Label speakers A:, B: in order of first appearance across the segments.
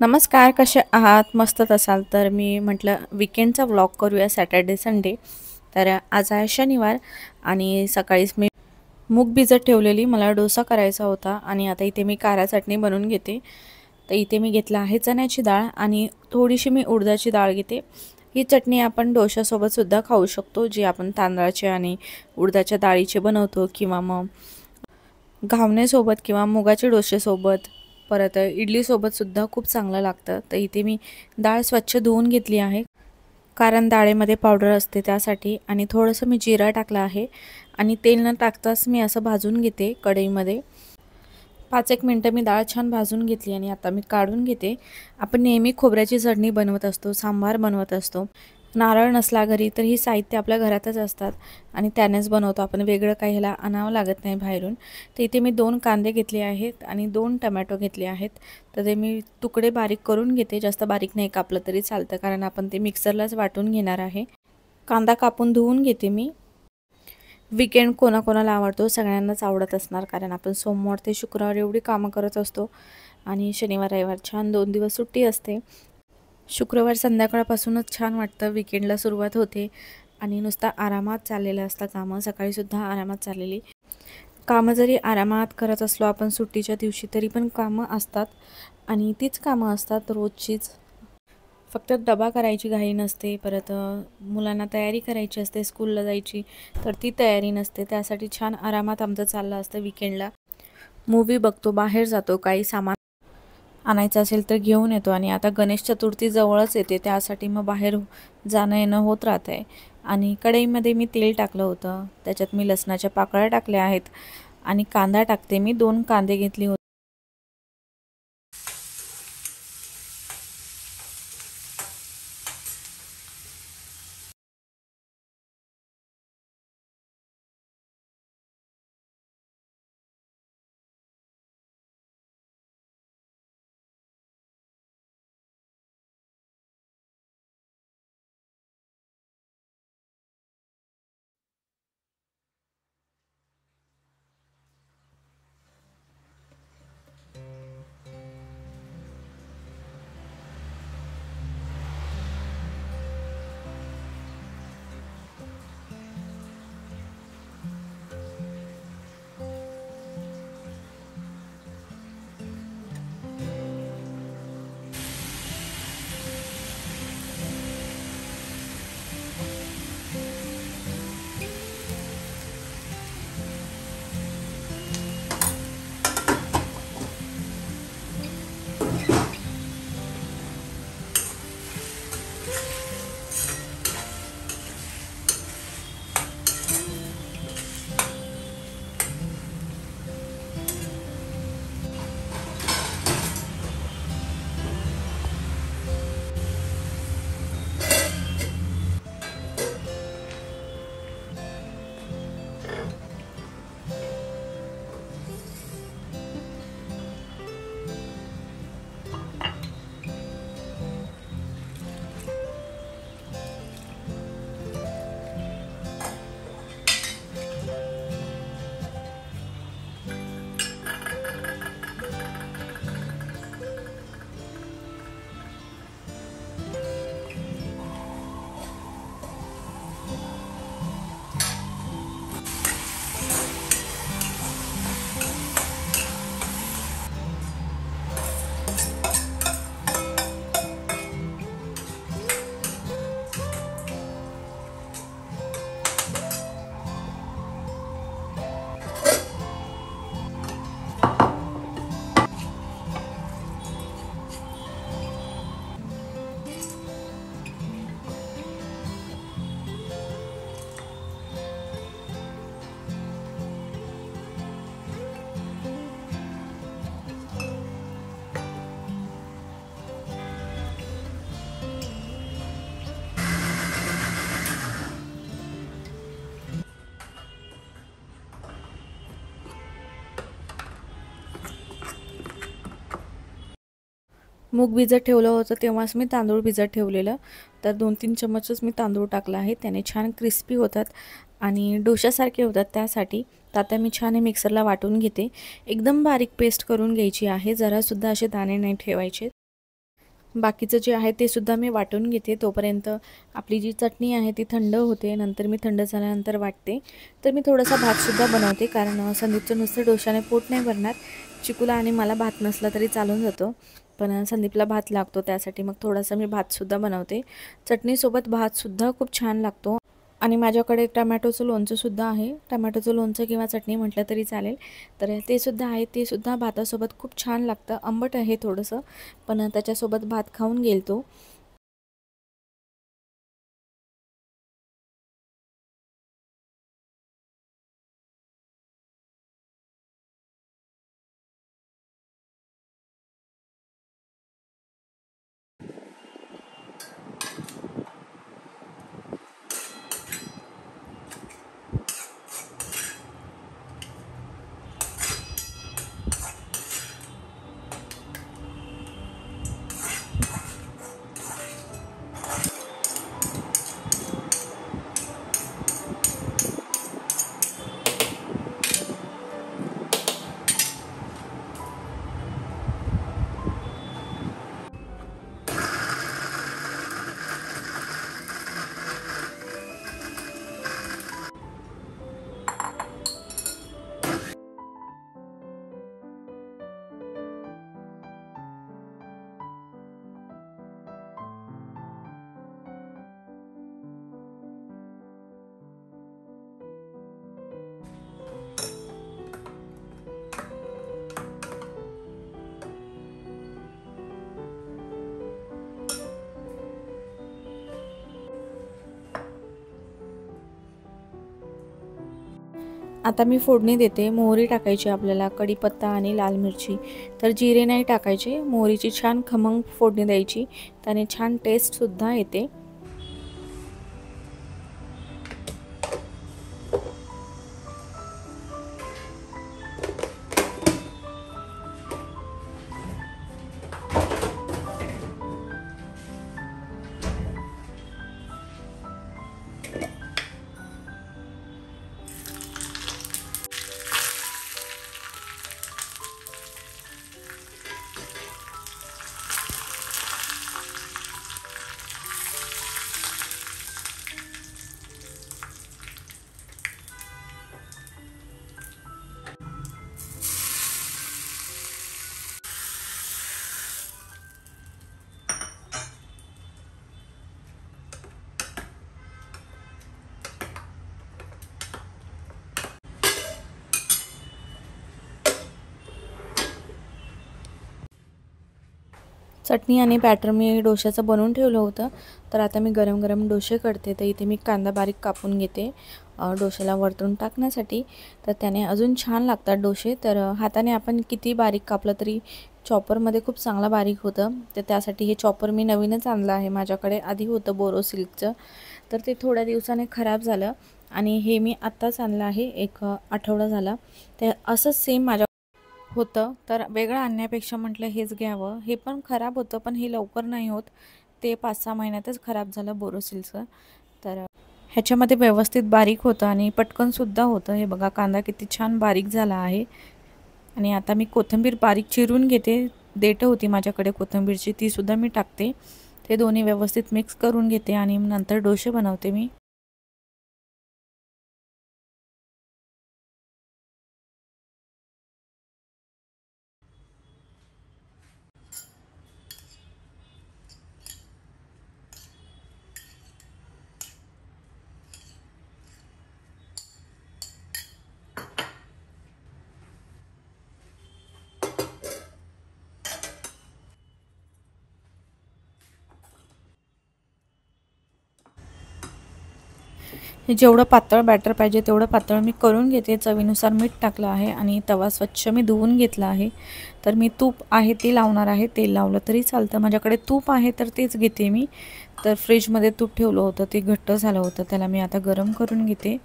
A: नमस्कार, कसे आहात? मस्तच असाल तर मी म्हटलं वीकेंडचा व्लॉग करूया सॅटर्डे संडे. तर आज आहे शनिवार आणि सकाळीच मी मूग भिजत ठेवलेली, मला डोसा करायचा होता आणि आता इथे मी कारा चटणी बनवून घेते. तर इथे मी घेतला आहे चण्याची डाळ आणि थोडीशी मी उडदाची डाळ घेते. ही चटणी आपण डोशासोबत सुद्धा खाऊ शकतो, जी आपण तांदळाचे आणि उडदाच्या डाळीचे बनवतो किंवा मग घावणेसोबत किंवा मुगाच्या डोश्यासोबत, परत इडलीसोबत सुद्धा खूप चांगलं लागतं. तर इथे मी डाळ स्वच्छ धुवून घेतली आहे, कारण डाळीमध्ये पावडर असते त्यासाठी. आणि थोडंसं मी जिरा टाकला आहे आणि तेल न टाकताच मी असं भाजून घेते कढईमध्ये. 5-1 मिनटं मी डाळ छान भाजून घेतली आणि आता मी काढून घेते. आपण नेहमी खोबऱ्याची चटणी बनवत असतो, सांबार बनवत असतो. नारळ नसला घरी तर ही साहित्य आपल्या घरातच असतात आणि त्यानेच बनवतो आपण, वेगळं काही ह्याला आणावं लागत नाही बाहेरून. तर इथे मी 2 कांदे घेतले आहेत आणि 2 टमॅटो घेतले आहेत. तर ते मी तुकडे बारीक करून घेते, जास्त बारीक नाही कापलं तरी चालतं, कारण आपण ते मिक्सरलाच वाटून घेणार आहे. कांदा कापून धुवून घेते मी. वीकेंड कोणाकोणाला आवडतो, सगळ्यांनाच आवडत असणार, कारण आपण सोमवार ते शुक्रवार एवढी कामं करत असतो आणि शनिवार रविवार छान 2 दिवस सुट्टी असते. शुक्रवार संध्याकाळपासूनच छान वाटतं, वीकेंडला सुरुवात होते आणि नुसता आरामात चाललेलं असतं कामं. सकाळीसुद्धा आरामात चाललेली कामं, जरी आरामात करत असलो आपण सुट्टीच्या दिवशी तरी पण कामं असतात आणि तीच कामं असतात रोजचीच. फक्त डबा करायची घाई नसते, परत मुलांना तयारी करायची असते स्कूलला जायची, तर ती तयारी नसते. त्यासाठी छान आरामात आमचं चाललं असतं वीकेंडला. मूव्ही बघतो, बाहेर जातो, काही सामान आणायचं असेल तर घेऊन येतो. आणि आता गणेश चतुर्थी जवळच येते, त्यासाठी मग बाहेर जाणं येणं होत राहत आहे. आणि कढईमध्ये मी तेल टाकलं होतं, त्याच्यात मी लसणाच्या पाकळ्या टाकल्या आहेत आणि कांदा टाकते. मी 2 कांदे घेतले होते. मूग भिजत ठेवलं होतं तेव्हाच मी तांदूळ भिजत ठेवलेलं, तर 2-3 चम्मचच मी तांदूळ टाकला आहे, त्याने छान क्रिस्पी होतात आणि डोशासारखे होतात. त्यासाठी तर आता मी छान हे मिक्सरला वाटून घेते. एकदम बारीक पेस्ट करून घ्यायची आहे, जरासुद्धा असे दाणे नाही ठेवायचे. बाकीचं जे आहे ते सुद्धा मी वाटून घेते. तोपर्यंत आपली जी चटणी आहे ती थंड होते. नंतर मी थंड झाल्यानंतर वाटते. तर मी थोडासा भातसुद्धा बनवते, कारण संदीपचं नुसतं डोशाने पोट नाही भरणार. चिकूला आणि मला भात नसला तरी चालून जातो, पण संदीपला भात लागतो, त्यासाठी मग थोडासा मी भातसुद्धा बनवते. चटणीसोबत भातसुद्धा खूप छान लागतो. आणि माझ्याकडे टमॅटोचं लोणचंसुद्धा आहे. टमॅटोचं लोणचं किंवा चटणी म्हटलं तरी चालेल. तर ते सुद्धा आहे. ते सुद्धा भातासोबत खूप छान लागतं. आंबट आहे थोडंसं, पण त्याच्यासोबत भात खाऊन गेल तो. आता मी फोडणी देते. मोहरी टाकायची आपल्याला, कढीपत्ता आणि लाल मिरची. तर जिरे नाही टाकायचे. मोहरीची छान खमंग फोडणी द्यायची, त्याने छान टेस्टसुद्धा येते. चटणी आणि बॅटर मी डोश्याचं बनवून ठेवलं होतं. तर आता मी गरम गरम डोसे करते. तर इथे मी कांदा बारीक कापून घेते डोश्याला वरतून टाकण्यासाठी. तर त्याने अजून छान लागतात डोसे. तर हाताने आपण किती बारीक कापलं तरी चॉपरमध्ये खूप चांगला बारीक होतं. तर त्यासाठी हे चॉपर मी नवीनच आणलं आहे. माझ्याकडे आधी होतं बोरोसिल्कचं, तर ते थोड्या दिवसाने खराब झालं आणि हे मी आत्ताच आणलं आहे, एक आठवडा झाला. ते असंच सेम माझ्या होतं. तर वेगळं आणण्यापेक्षा म्हटलं हेच घ्यावं. हे पण खराब होतं, पण हे लवकर नाही होत. ते 5-6 महिन्यातच खराब झालं बोरोसिलचं. तर ह्याच्यामध्ये व्यवस्थित बारीक होतं आणि पटकनसुद्धा होतं. हे बघा कांदा किती छान बारीक झाला आहे. आणि आता मी कोथिंबीर बारीक चिरून घेते. देठं होती माझ्याकडे कोथिंबीरची, तीसुद्धा मी टाकते. ते दोन्ही व्यवस्थित मिक्स करून घेते आणि नंतर डोसे बनवते मी. हे जेवढं पातळ बॅटर पाहिजे तेवढं पातळ मी करून घेते. चवीनुसार मीठ टाकलं आहे आणि तवा स्वच्छ मी धुवून घेतला आहे. तर मी तूप आहे ते लावणार आहे. तेल लावलं तरी चालतं. माझ्याकडे तूप आहे तर तेच घेते मी. तर फ्रीजमध्ये तूप ठेवलं होतं, ते घट्ट झालं होतं, त्याला मी आता गरम करून घेते.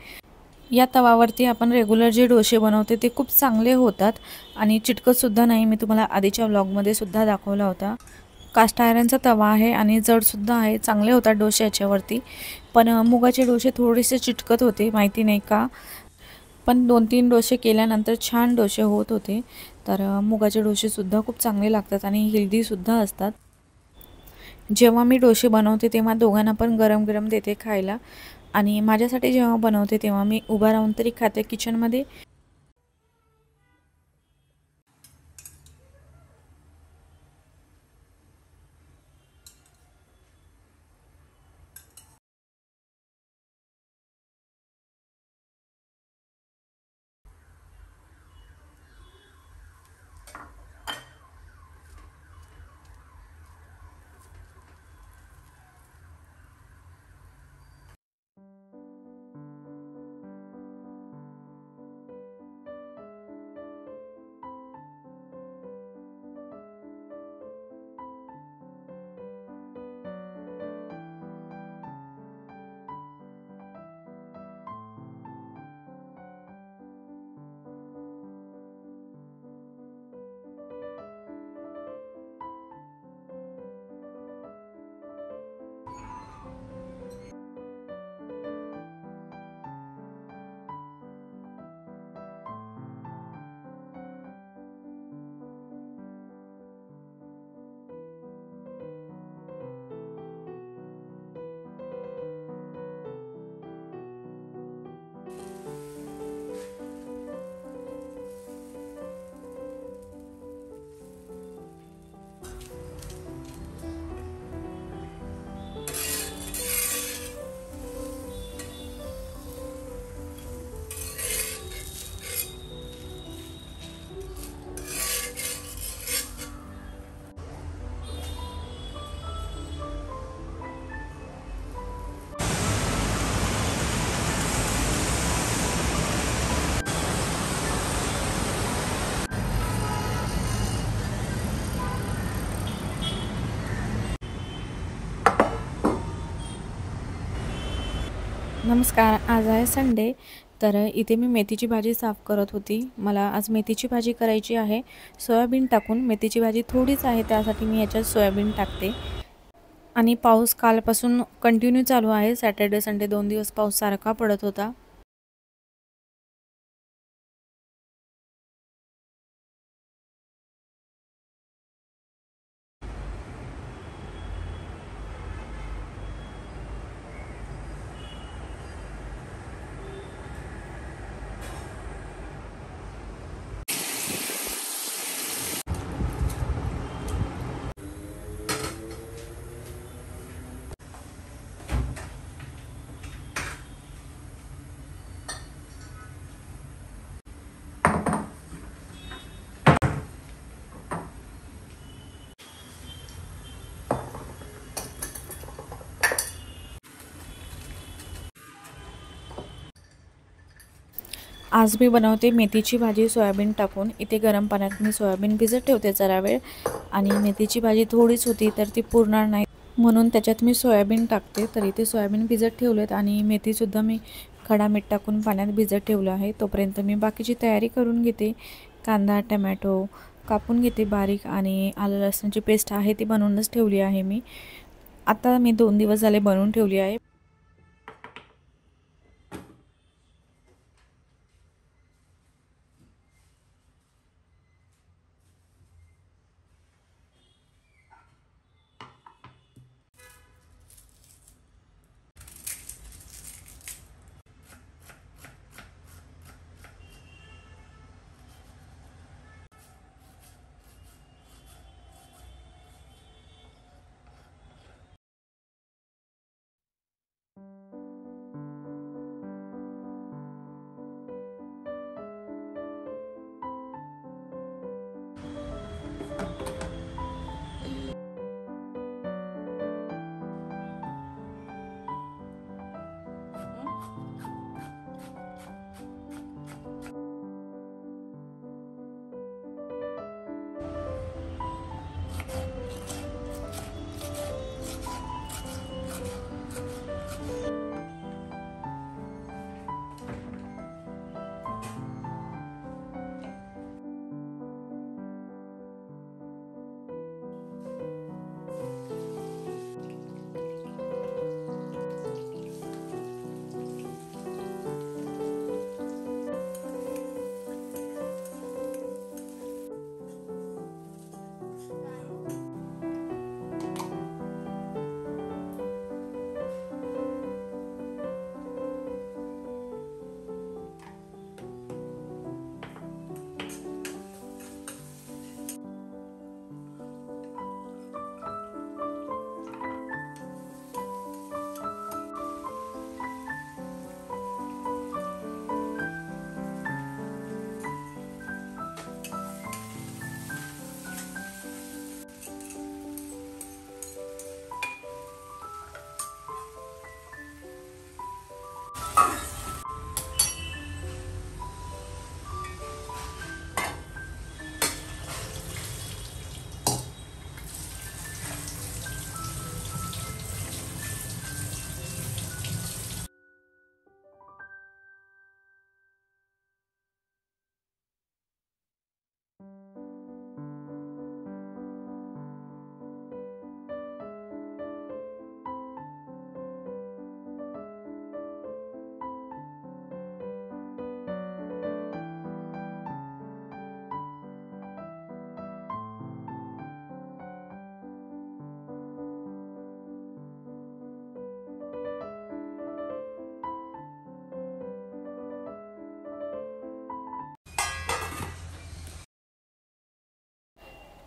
A: या तवावरती आपण रेग्युलर जे डोसे बनवते ते खूप चांगले होतात आणि चिटकतसुद्धा नाही. मी तुम्हाला आधीच्या व्लॉगमध्ये सुद्धा दाखवला होता. कास्ट आयरनचा तवा आहे आणि जडसुद्धा आहे. चांगले होतात डोसे याच्यावरती. पण मुगाचे डोसे थोडेसे चिटकत होते, माहिती नाही का. पण 2-3 डोसे केल्यानंतर छान डोसे होत होते. तर मुगाचे डोसेसुद्धा खूप चांगले लागतात आणि हेल्दीसुद्धा असतात. जेव्हा मी डोसे बनवते तेव्हा दोघांना पण गरम गरम देते खायला, आणि माझ्यासाठी जेव्हा बनवते तेव्हा मी उभा राहून तरी खाते किचनमध्ये. नमस्कार, आज आहे संडे. तर इथे मी मेथीची भाजी साफ करत होती. मला आज मेथीची भाजी करायची आहे सोयाबीन टाकून. मेथीची भाजी थोडीच आहे त्यासाठी मी याच्यात सोयाबीन टाकते. आणि पाऊस कालपासून कंटिन्यू चालू आहे. सॅटर्डे संडे 2 दिवस पाऊस सारखा पडत होता. आज मी बनवते मेथीची भाजी सोयाबीन टाकून. इथे गरम पाण्यात मी सोयाबीन भिजत ठेवते जरा वेळ, आणि मेथीची भाजी थोडीच होती तर ती पुरणार नाही म्हणून त्याच्यात मी सोयाबीन टाकते. तर इथे सोयाबीन भिजत ठेवलेत आणि मेथीसुद्धा मी खडा मीठ टाकून पाण्यात भिजत ठेवलं आहे. तोपर्यंत मी बाकीची तयारी करून घेते. कांदा टमॅटो कापून घेते बारीक, आणि आलं लसणाची पेस्ट आहे ती बनवूनच ठेवली आहे मी. आता मी 2 दिवस झाले बनवून ठेवली आहे.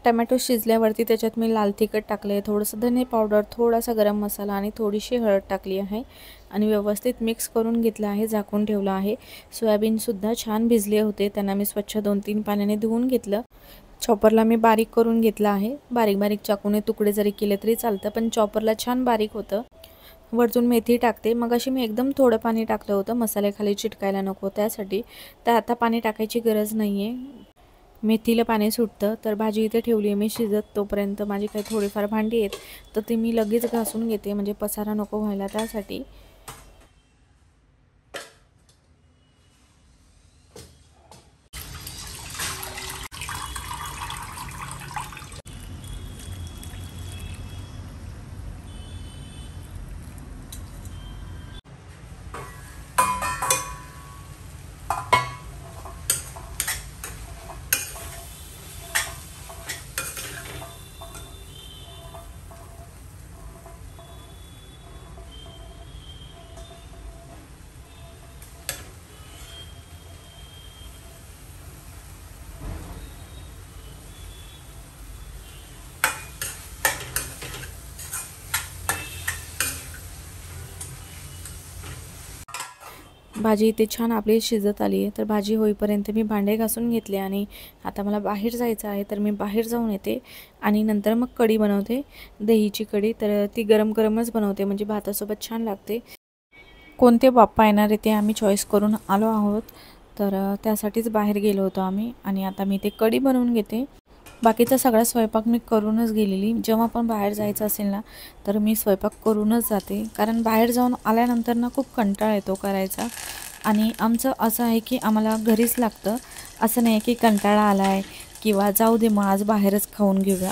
A: टमॅटो शिजल्यावरती त्याच्यात मी लाल तिखट टाकले, थोडंसं धने पावडर, थोडासा गरम मसाला आणि थोडीशी हळद टाकली आहे आणि व्यवस्थित मिक्स करून घेतलं आहे, झाकून ठेवलं आहे। सोयाबीनसुद्धा छान भिजले होते, त्यांना मी स्वच्छ 2-3 पाण्याने धुवून घेतलं। चॉपरला मी बारीक करून घेतलं आहे, बारीक बारीक चाकूने तुकडे जरी केले तरी चालतं, पण चॉपरला छान बारीक होतं। वरतून मेथी टाकते। मगाशी मी एकदम थोडं पाणी टाकलं होतं मसाले खाली चिटकायला नको त्यासाठी, तर आता पाणी टाकायची गरज नाही आहे। मेथीला पाणी सुटतं। तर भाजी इथे ठेवली आहे मी शिजत, तोपर्यंत माझी काही थोडीफार भांडी आहेत तर ती मी लगेच घासून घेते, म्हणजे पसारा नको व्हायला त्यासाठी। भाजी इथे छान आपली शिजत आली आहे। तर भाजी होईपर्यंत मी भांडे घासून घेतले आणि आता मला बाहेर जायचं आहे, तर मी बाहेर जाऊन येते आणि नंतर मग कढी बनवते, दहीची कढी। तर ती गरम गरमच बनवते, म्हणजे भातासोबत छान लागते। कोणते बाप्पा येणार आहे ते आम्ही चॉईस करून आलो आहोत, तर त्यासाठीच बाहेर गेलो होतो आम्ही आणि आता मी ते कढी बनवून घेते। बाकीचा सगळा स्वयंपाक मी करूनच गेलेली। जेव्हा पण बाहेर जायचं असेल ना, तर मी स्वयंपाक करूनच जाते, कारण बाहेर जाऊन आल्यानंतर ना खूप कंटाळा येतो करायचा। आणि आमचं असं आहे की आम्हाला घरीच लागतं, असं नाही की कंटाळा आला आहे किंवा जाऊ दे मग आज बाहेरच खाऊन घेऊया।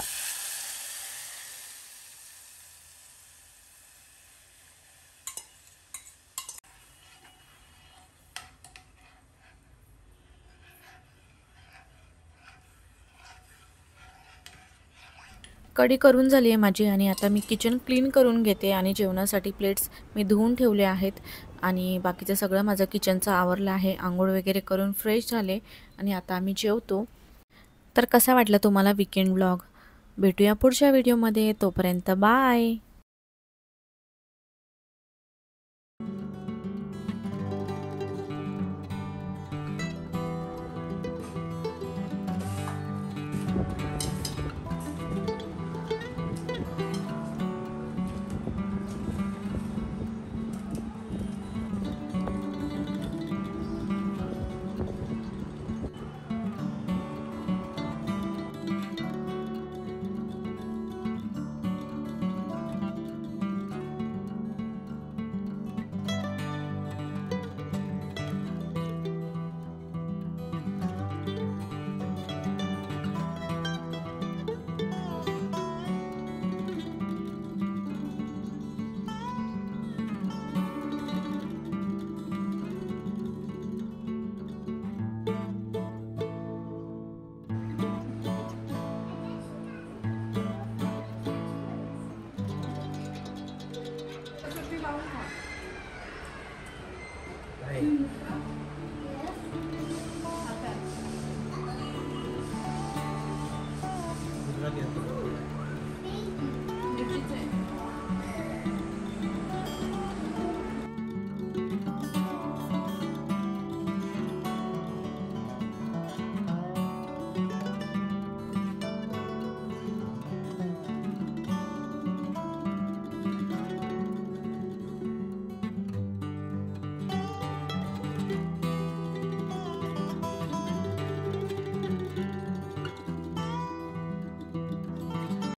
A: कढी करून झाली आहे माझी आणि आता मी किचन क्लीन करून घेते आणि जेवणासाठी प्लेट्स मी धुवून ठेवले आहेत आणि बाकीचं सगळं माझं किचनचं आवरलं आहे। आंघोळ वगैरे करून फ्रेश झाले आणि आता आम्ही जेवतो। तर कसा वाटला तुम्हाला वीकेंड व्लॉग? भेटूया पुढच्या व्हिडिओमध्ये, तोपर्यंत बाय।